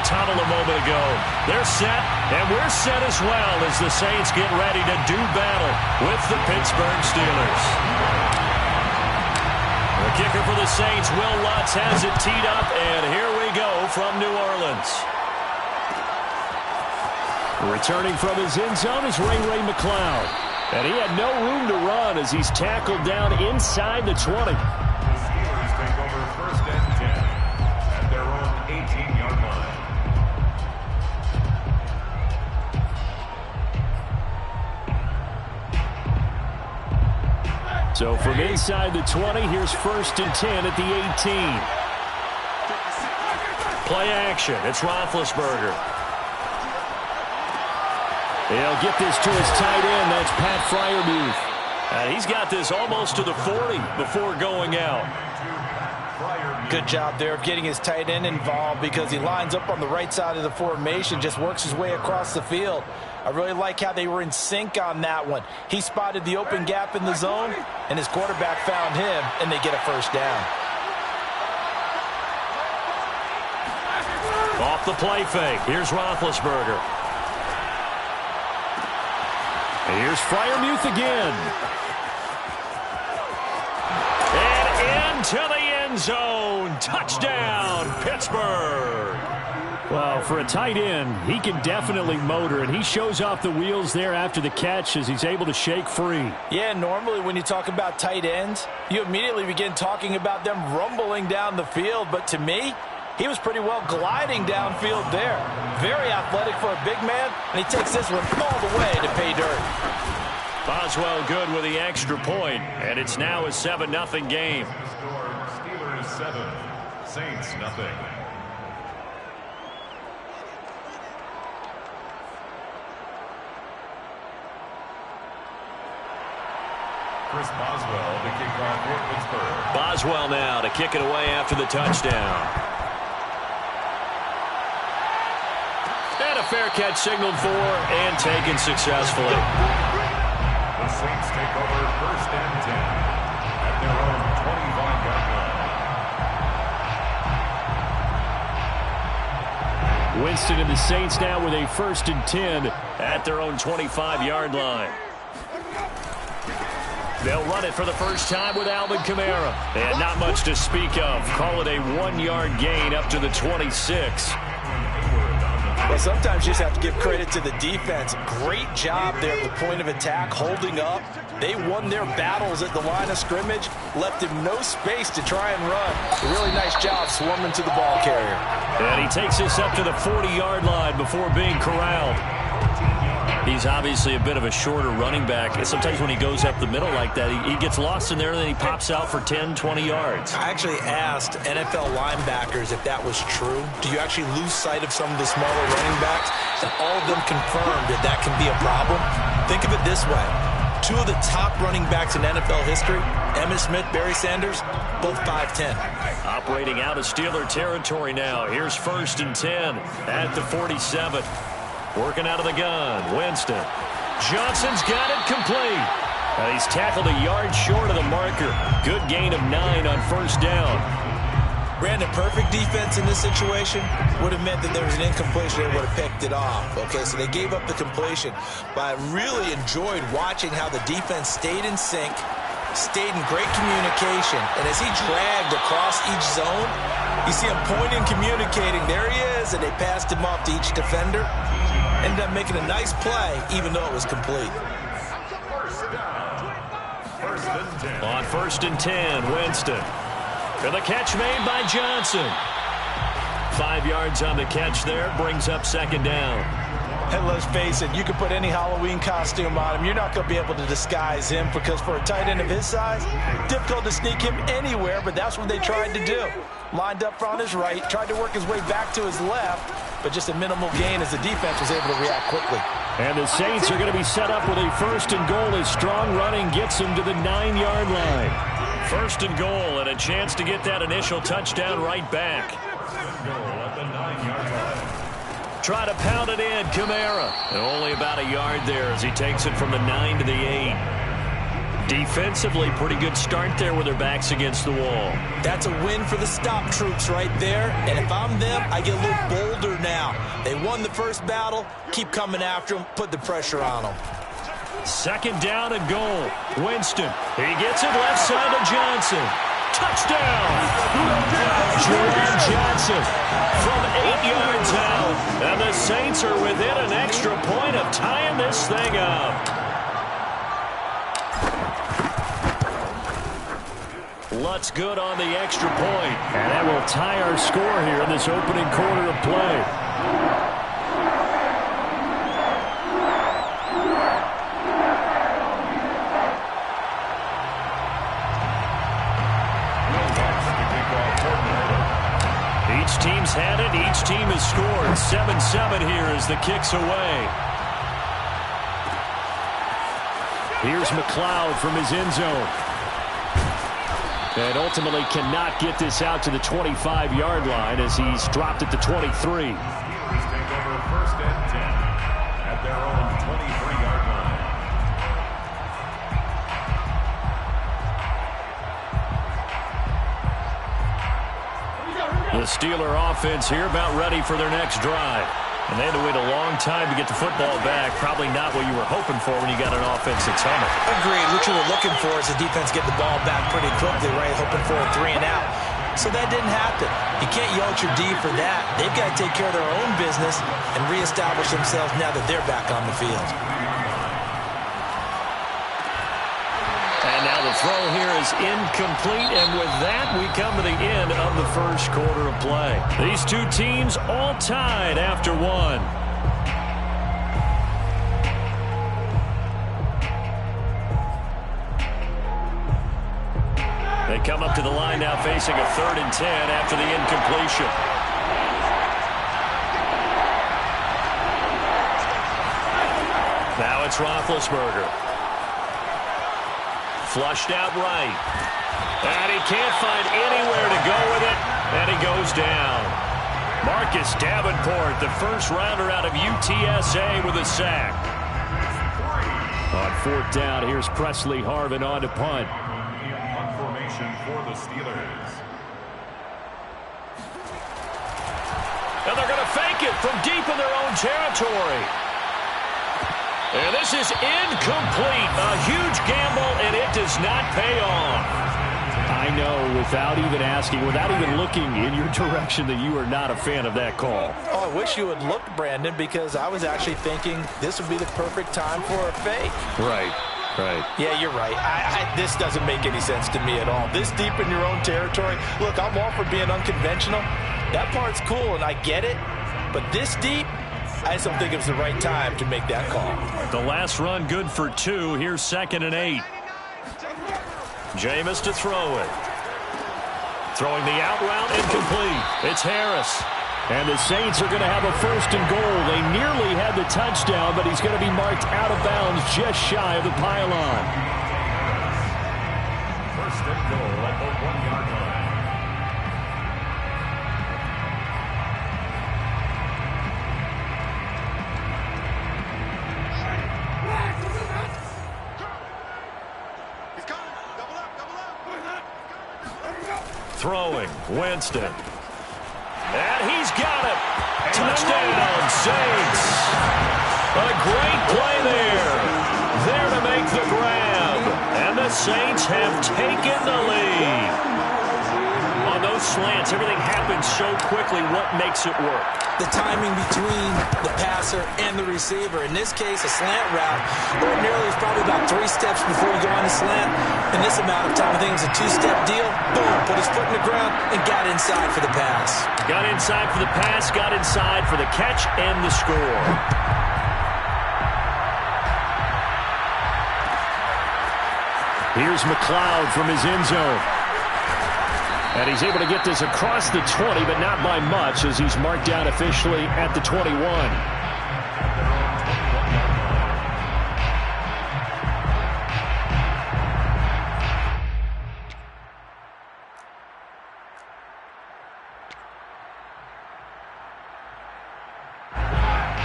the tunnel a moment ago. They're set, and we're set as well as the Saints get ready to do battle with the Pittsburgh Steelers. The kicker for the Saints, Will Lutz, has it teed up, and here we go from New Orleans. Returning from his end zone is Ray McCloud. And he had no room to run as he's tackled down inside the 20. The Steelers take over first and 10 at their own 18-yard line. So from inside the 20, here's first and 10 at the 18. Play action. It's Roethlisberger. He'll get this to his tight end. That's Pat Freiermuth. And he's got this almost to the 40 before going out. Good job there of getting his tight end involved because he lines up on the right side of the formation, just works his way across the field. I really like how they were in sync on that one. He spotted the open gap in the zone, and his quarterback found him, and they get a first down. Off the play fake. Here's Roethlisberger. And here's Freiermuth again. And into the end zone. Touchdown, Pittsburgh. Well, for a tight end, he can definitely motor, and he shows off the wheels there after the catch as he's able to shake free. Yeah, normally when you talk about tight ends, you immediately begin talking about them rumbling down the field. But to me, he was pretty well gliding downfield there. Very athletic for a big man, and he takes this one all the way to pay dirt. Boswell good with the extra point, and it's now a 7-0 game. Score, Steelers 7, Saints nothing. Chris Boswell to kick off for Pittsburgh. Boswell now to kick it away after the touchdown. And a fair catch signaled for and taken successfully. The Saints take over first and 10 at their own 25-yard line. Winston and the Saints now with a first and 10 at their own 25-yard line. They'll run it for the first time with Alvin Kamara. And not much to speak of. Call it a 1-yard gain up to the 26. Well, sometimes you just have to give credit to the defense. Great job there at the point of attack, holding up. They won their battles at the line of scrimmage, left him no space to try and run. A really nice job swarming to the ball carrier. And he takes this up to the 40-yard line before being corralled. He's obviously a bit of a shorter running back. Sometimes when he goes up the middle like that, he gets lost in there, and then he pops out for 10, 20 yards. I actually asked NFL linebackers if that was true. Do you actually lose sight of some of the smaller running backs? And all of them confirmed that that can be a problem. Think of it this way. Two of the top running backs in NFL history, Emmitt Smith, Barry Sanders, both 5'10". Operating out of Steeler territory now. Here's first and 10 at the 47. Working out of the gun, Winston. Johnson's got it complete. He's tackled a yard short of the marker. Good gain of 9 on first down. Brandon, perfect defense in this situation would have meant that there was an incompletion. They would have picked it off. Okay, so they gave up the completion. But I really enjoyed watching how the defense stayed in sync, stayed in great communication. And as he dragged across each zone, you see him pointing, communicating. There he is, and they passed him off to each defender. Ended up making a nice play, even though it was complete. On first and 10, Winston. For the catch made by Johnson. 5 yards on the catch there, brings up second down. And let's face it, you can put any Halloween costume on him. You're not going to be able to disguise him because for a tight end of his size, difficult to sneak him anywhere, but that's what they tried to do. Lined up on his right, tried to work his way back to his left, but just a minimal gain as the defense was able to react quickly. And the Saints are going to be set up with a first and goal as strong running gets them to the 9-yard line. First and goal and a chance to get that initial touchdown right back. Try to pound it in, Kamara. And only about a yard there as he takes it from the 9 to the 8. Defensively, pretty good start there with their backs against the wall. That's a win for the stop troops right there. And if I'm them, I get a little bolder now won the first battle. Keep coming after them. Put the pressure on them. Second down and goal. Winston. He gets it left side to Johnson. Touchdown! Juwan Johnson from 8 yards out. And the Saints are within an extra point of tying this thing up. Lutz good on the extra point. And that will tie our score here in this opening quarter of play. Each team's had it. Each team has scored. 7-7 here as the kick's away. Here's McLeod from his end zone. And ultimately cannot get this out to the 25-yard line as he's dropped it to 23. Steelers take over first and 10 at their own 23-yard line. The Steeler offense here about ready for their next drive. And they had to wait a long time to get the football back. Probably not what you were hoping for when you got an offense that's humming. Agreed. What you were looking for is the defense get the ball back pretty quickly, right? Hoping for a 3 and out. So that didn't happen. You can't yell at your D for that. They've got to take care of their own business and reestablish themselves now that they're back on the field. And now the throw here is incomplete, and with that, we come to the end of the first quarter of play. These two teams all tied after one. They come up to the line now facing a 3rd and 10 after the incompletion. Now it's Roethlisberger. Flushed out right. And he can't find anywhere to go with it. And he goes down. Marcus Davenport, the first rounder out of UTSA with a sack. On 4th down, here's Presley Harvin on to punt. Punt formation for the Steelers. And they're going to fake it from deep in their own territory. And this is incomplete. A huge gamble, and it does not pay off. I know, without even asking, without even looking in your direction, that you are not a fan of that call. Oh, I wish you had looked, Brandon, because I was actually thinking this would be the perfect time for a fake. Right. Yeah, you're right. This doesn't make any sense to me at all. This deep in your own territory. Look, I'm all for being unconventional. That part's cool, and I get it. But this deep, I just don't think it was the right time to make that call. The last run good for 2. Here's 2nd and 8. Jameis to throw it. Throwing the out route, incomplete. It's Harris. And the Saints are going to have a 1st and goal. They nearly had the touchdown, but he's going to be marked out of bounds just shy of the pylon. 1st and goal at the 1-yard line. Throwing, Winston. And he's got it. Touchdown, Saints. A great play there. There to make the grab. And the Saints have taken the lead. On those slants, everything happens so quickly. What makes it work? The timing between the passer and the receiver. In this case, a slant route. Ordinarily, it's probably about 3 steps before you go on the slant. In this amount of time, I think it's a 2-step deal. Boom, put his foot in the ground and got inside for the pass. Got inside for the pass, got inside for the catch and the score. Here's McLeod from his end zone. And he's able to get this across the 20, but not by much, as he's marked down officially at the 21.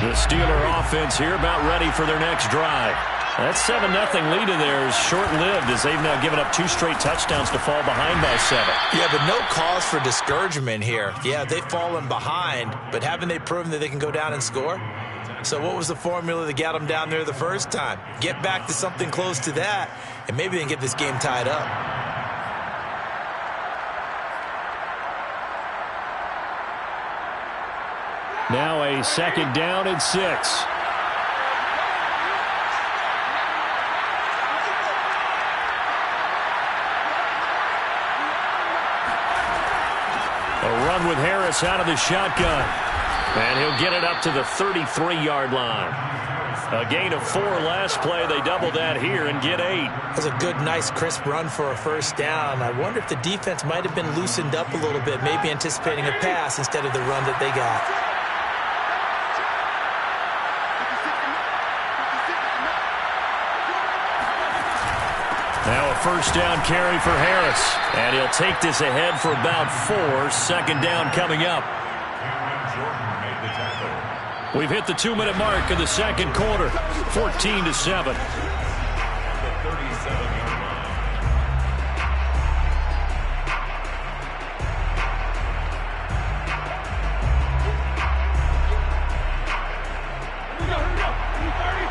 The Steeler offense here about ready for their next drive. That 7-0 lead of theirs short-lived as they've now given up 2 straight touchdowns to fall behind by 7. Yeah, but no cause for discouragement here. Yeah, they've fallen behind, but haven't they proven that they can go down and score? So what was the formula that got them down there the first time? Get back to something close to that, and maybe they can get this game tied up. Now a 2nd down and 6. A run with Harris out of the shotgun. And he'll get it up to the 33-yard line. A gain of 4 last play. They double that here and get 8. That's a good, nice, crisp run for a first down. I wonder if the defense might have been loosened up a little bit, maybe anticipating a pass instead of the run that they got. Now a first down carry for Harris. And he'll take this ahead for about 4. 2nd down coming up. We've hit the 2-minute mark of the 2nd quarter. 14-7.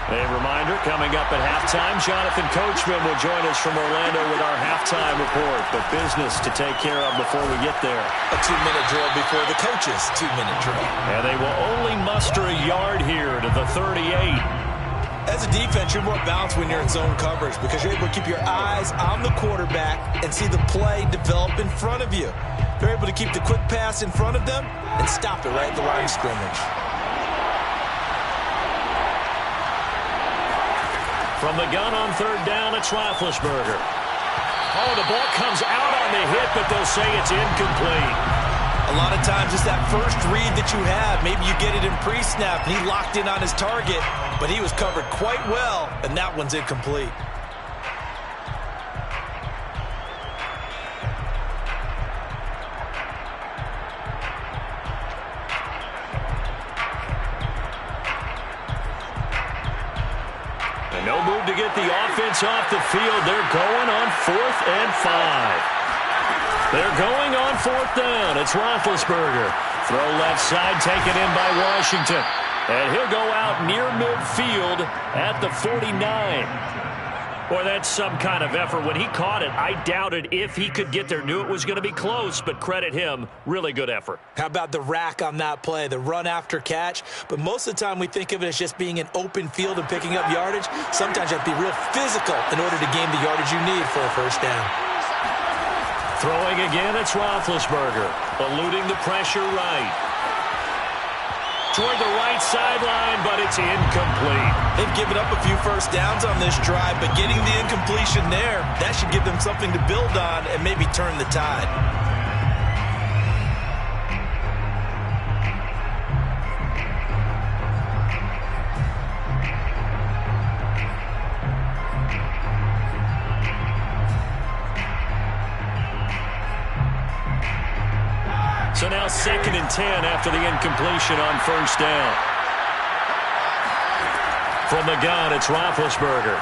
A reminder, coming up at halftime, Jonathan Coachman will join us from Orlando with our halftime report. But business to take care of before we get there. A 2-minute drill before the coach's 2-minute drill. And they will only muster a yard here to the 38. As a defense, you're more balanced when you're in zone coverage because you're able to keep your eyes on the quarterback and see the play develop in front of you. You're able to keep the quick pass in front of them and stop it right at the line of scrimmage. From the gun on 3rd down, it's Roethlisberger. Oh, the ball comes out on the hit, but they'll say it's incomplete. A lot of times it's that first read that you have. Maybe you get it in pre-snap, and he locked in on his target, but he was covered quite well, and that one's incomplete. No move to get the offense off the field. They're going on 4th and 5. They're going on 4th down. It's Roethlisberger. Throw left side, taken in by Washington. And he'll go out near midfield at the 49. Boy, that's some kind of effort. When he caught it, I doubted if he could get there. Knew it was going to be close, but credit him. Really good effort. How about the rack on that play, the run after catch? But most of the time we think of it as just being an open field and picking up yardage. Sometimes you have to be real physical in order to gain the yardage you need for a first down. Throwing again, it's Roethlisberger. Eluding the pressure right. Toward the right sideline, but it's incomplete. They've given up a few first downs on this drive, but getting the incompletion there, that should give them something to build on and maybe turn the tide. So now 2nd and 10 after the incompletion on first down. From the gun, it's Roethlisberger.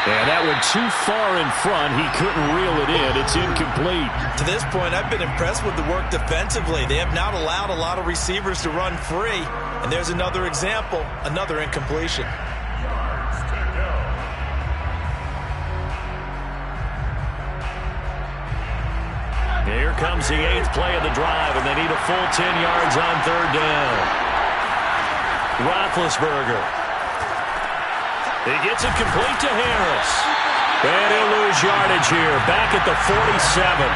And that went too far in front. He couldn't reel it in. It's incomplete. To this point, I've been impressed with the work defensively. They have not allowed a lot of receivers to run free. And there's another example, another incompletion. Here comes the 8th play of the drive, and they need a full 10 yards on 3rd down. Roethlisberger. He gets it complete to Harris. And he'll lose yardage here, back at the 47.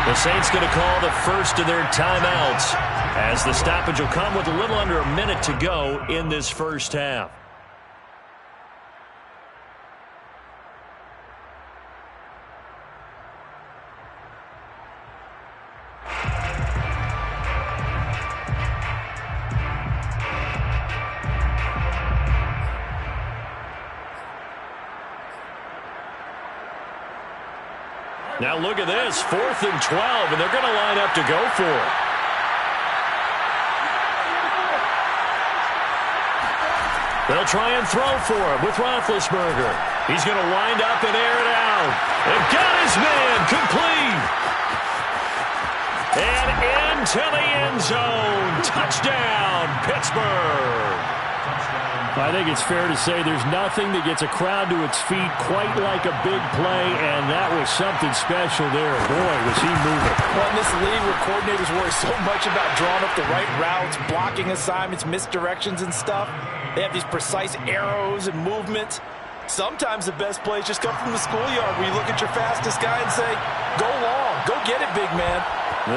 The Saints going to call the first of their timeouts, as the stoppage will come with a little under a minute to go in this first half. Now look at this, 4th and 12, and they're going to line up to go for it. They'll try and throw for him with Roethlisberger. He's going to wind up and air it out. And got his man complete. And into the end zone. Touchdown, Pittsburgh. I think it's fair to say there's nothing that gets a crowd to its feet quite like a big play, and that was something special there. Boy, was he moving. Well, in this league where coordinators worry so much about drawing up the right routes, blocking assignments, misdirections and stuff, they have these precise arrows and movements. Sometimes the best plays just come from the schoolyard where you look at your fastest guy and say, go long, go get it, big man.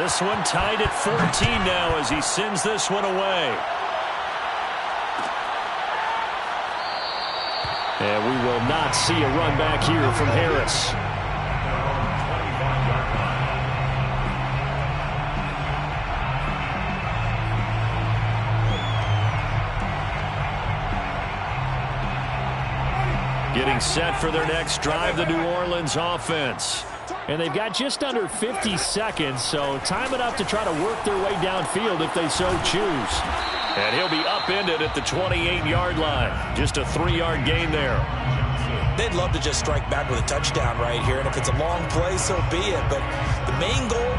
This one tied at 14 now as he sends this one away. And we will not see a run back here from Harris. Getting set for their next drive, the New Orleans offense. And they've got just under 50 seconds, so time enough to try to work their way downfield if they so choose. And he'll be upended at the 28-yard line. Just a 3-yard gain there. They'd love to just strike back with a touchdown right here, and if it's a long play, so be it. But the main goal,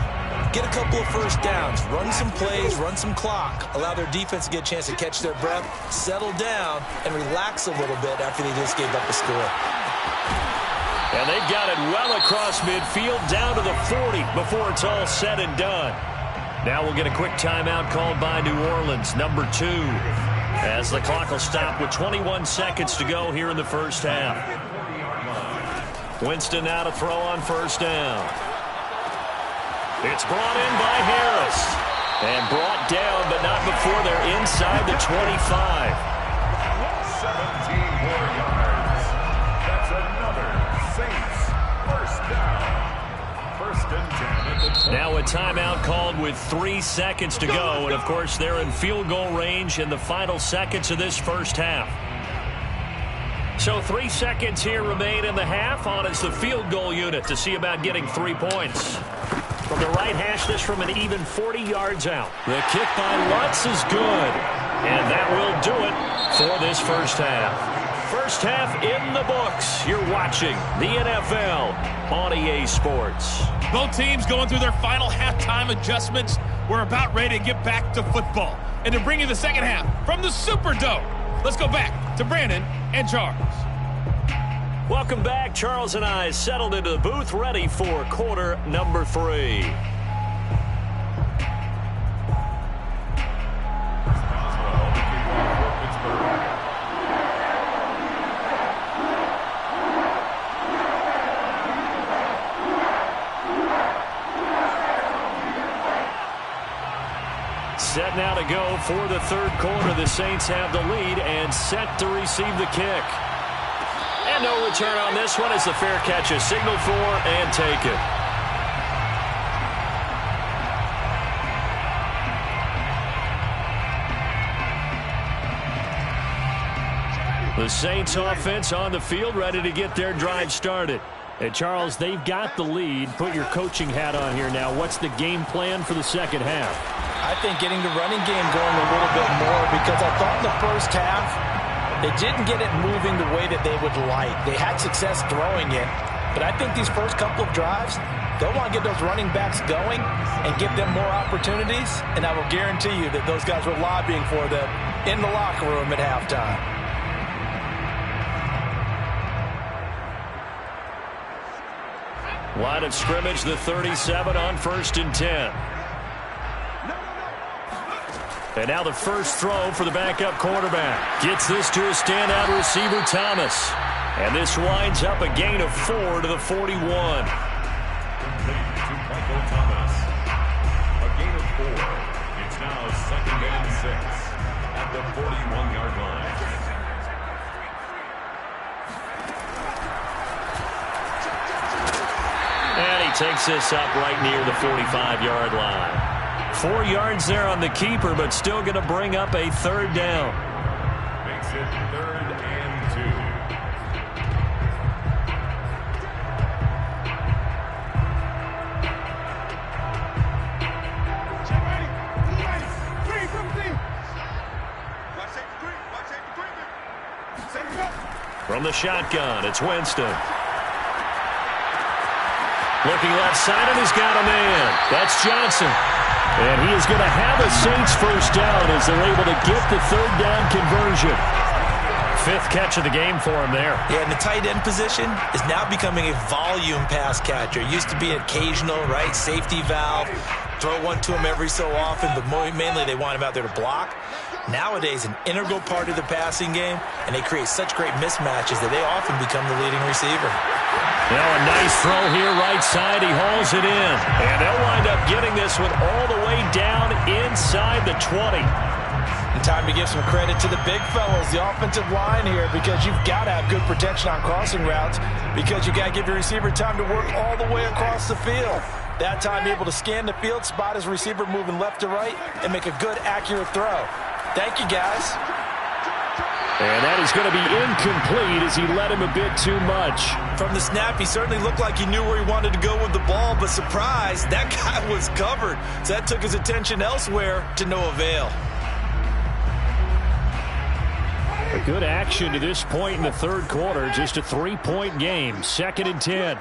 get a couple of first downs, run some plays, run some clock, allow their defense to get a chance to catch their breath, settle down, and relax a little bit after they just gave up a score. And they've got it well across midfield, down to the 40 before it's all said and done. Now we'll get a quick timeout called by New Orleans, number 2, as the clock will stop with 21 seconds to go here in the first half. Winston now to throw on first down. It's brought in by Harris. And brought down, but not before they're inside the 25. 17 more yards. That's another Saints first down. First and 10 at the 20. Now a timeout called with 3 seconds to go. And, of course, they're in field goal range in the final seconds of this first half. So 3 seconds here remain in the half. On is the field goal unit to see about getting 3 points. From the right hash, this from an even 40 yards out. The kick by Lutz is good. And that will do it for this first half. First half in the books. You're watching the NFL on EA Sports. Both teams going through their final halftime adjustments. We're about ready to get back to football. And to bring you the second half from the Superdome, let's go back to Brandon and Charles. Welcome back. Charles and I settled into the booth, ready for quarter number 3. Set now to go for the third quarter. The Saints have the lead and set to receive the kick. And no return on this one as the fair catch is signaled for and taken. The Saints offense on the field, ready to get their drive started. Hey, Charles, they've got the lead. Put your coaching hat on here now. What's the game plan for the second half? I think getting the running game going a little bit more, because I thought in the first half they didn't get it moving the way that they would like. They had success throwing it, but I think these first couple of drives, they'll want to get those running backs going and give them more opportunities, and I will guarantee you that those guys were lobbying for them in the locker room at halftime. Line of scrimmage, the 37 on 1st and 10. And now the first throw for the backup quarterback. Gets this to a standout receiver, Thomas. And this winds up a gain of 4 to the 41. Complete to Michael Thomas. A gain of 4. It's now 2nd and 6 at the 41-yard line. And he takes this up right near the 45-yard line. 4 yards there on the keeper, but still going to bring up a third down. Makes it 3rd and 2. From the shotgun, it's Winston. Looking left side, and he's got a man. That's Johnson. And he is going to have a Saints first down as they're able to get the third down conversion. Fifth catch of the game for him there. Yeah, and the tight end position is now becoming a volume pass catcher. It used to be occasional, right? Safety valve. Throw one to him every so often, but mainly they want him out there to block. Nowadays, an integral part of the passing game, and they create such great mismatches that they often become the leading receiver. Now a nice throw here right side. He hauls it in. And they'll wind up getting this one all the way down inside the 20. And time to give some credit to the big fellas, the offensive line here, because you've got to have good protection on crossing routes because you got to give your receiver time to work all the way across the field. That time able to scan the field, spot his receiver moving left to right, and make a good, accurate throw. Thank you, guys. And that is going to be incomplete as he led him a bit too much. From the snap, he certainly looked like he knew where he wanted to go with the ball, but surprise, that guy was covered. So that took his attention elsewhere to no avail. A good action to this point in the third quarter. Just a 3-point game. 2nd and 10.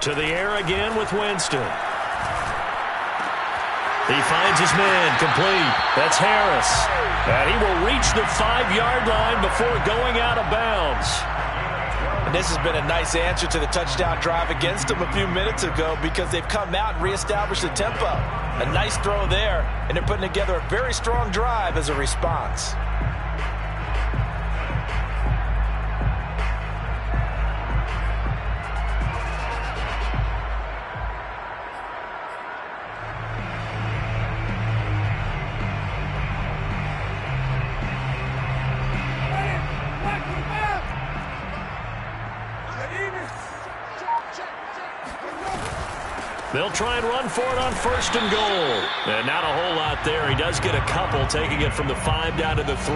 To the air again with Winston. He finds his man, complete. That's Harris. And he will reach the 5-yard line before going out of bounds. And this has been a nice answer to the touchdown drive against them a few minutes ago because they've come out and reestablished the tempo. A nice throw there, and they're putting together a very strong drive as a response. They'll try and run for it on 1st and goal. And not a whole lot there. He does get a couple, taking it from the 5 down to the 3.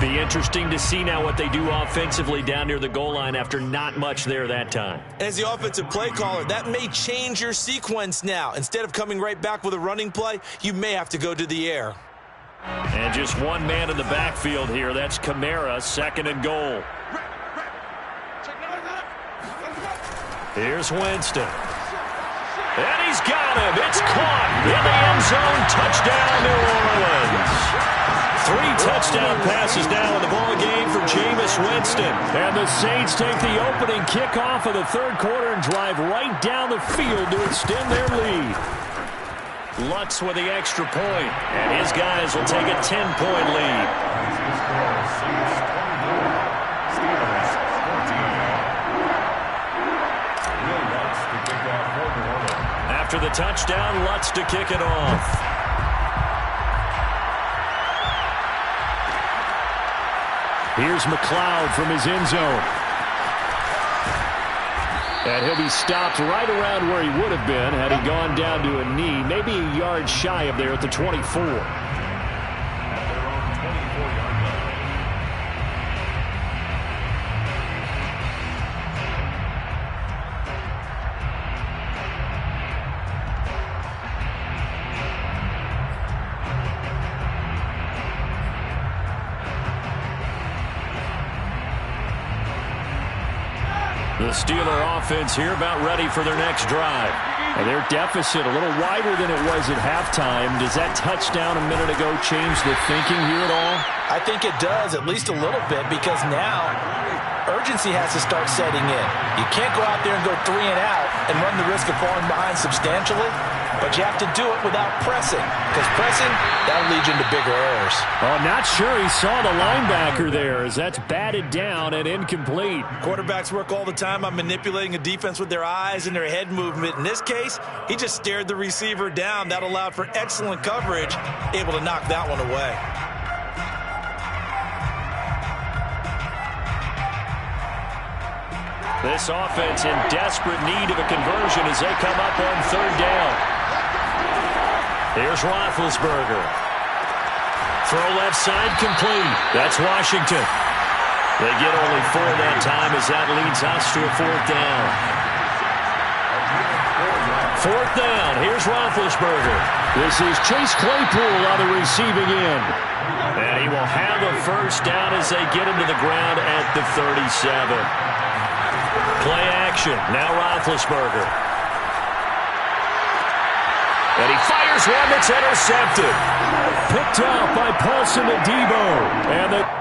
Be interesting to see now what they do offensively down near the goal line after not much there that time. As the offensive play caller, that may change your sequence now. Instead of coming right back with a running play, you may have to go to the air. And just one man in the backfield here. That's Kamara, 2nd and goal. Here's Winston. And he's got him. It's caught in the end zone. Touchdown, New Orleans. 3 touchdown passes now in the ball game for Jameis Winston. And the Saints take the opening kickoff of the third quarter and drive right down the field to extend their lead. Lutz with the extra point, and his guys will take a 10-point lead. After the touchdown, Lutz to kick it off. Here's McLeod from his end zone. And he'll be stopped right around where he would have been had he gone down to a knee, maybe a yard shy of there at the 24. The Steeler offense here about ready for their next drive. And their deficit a little wider than it was at halftime. Does that touchdown a minute ago change the thinking here at all? I think it does, at least a little bit, because now urgency has to start setting in. You can't go out there and go 3 and out and run the risk of falling behind substantially, but you have to do it without pressing, because pressing, that'll lead you into bigger errors. Well, I'm not sure he saw the linebacker there as that's batted down and incomplete. Quarterbacks work all the time on manipulating a defense with their eyes and their head movement. In this case, he just stared the receiver down. That allowed for excellent coverage, able to knock that one away. This offense in desperate need of a conversion as they come up on 3rd down. Here's Roethlisberger. Throw left side complete. That's Washington. They get only 4 that time as that leads us to a 4th down. 4th down. Here's Roethlisberger. This is Chase Claypool on the receiving end. And he will have a first down as they get him to the ground at the 37. Play action. Now Roethlisberger. And he fires one that's intercepted. Picked off by Paulson Adebo. And the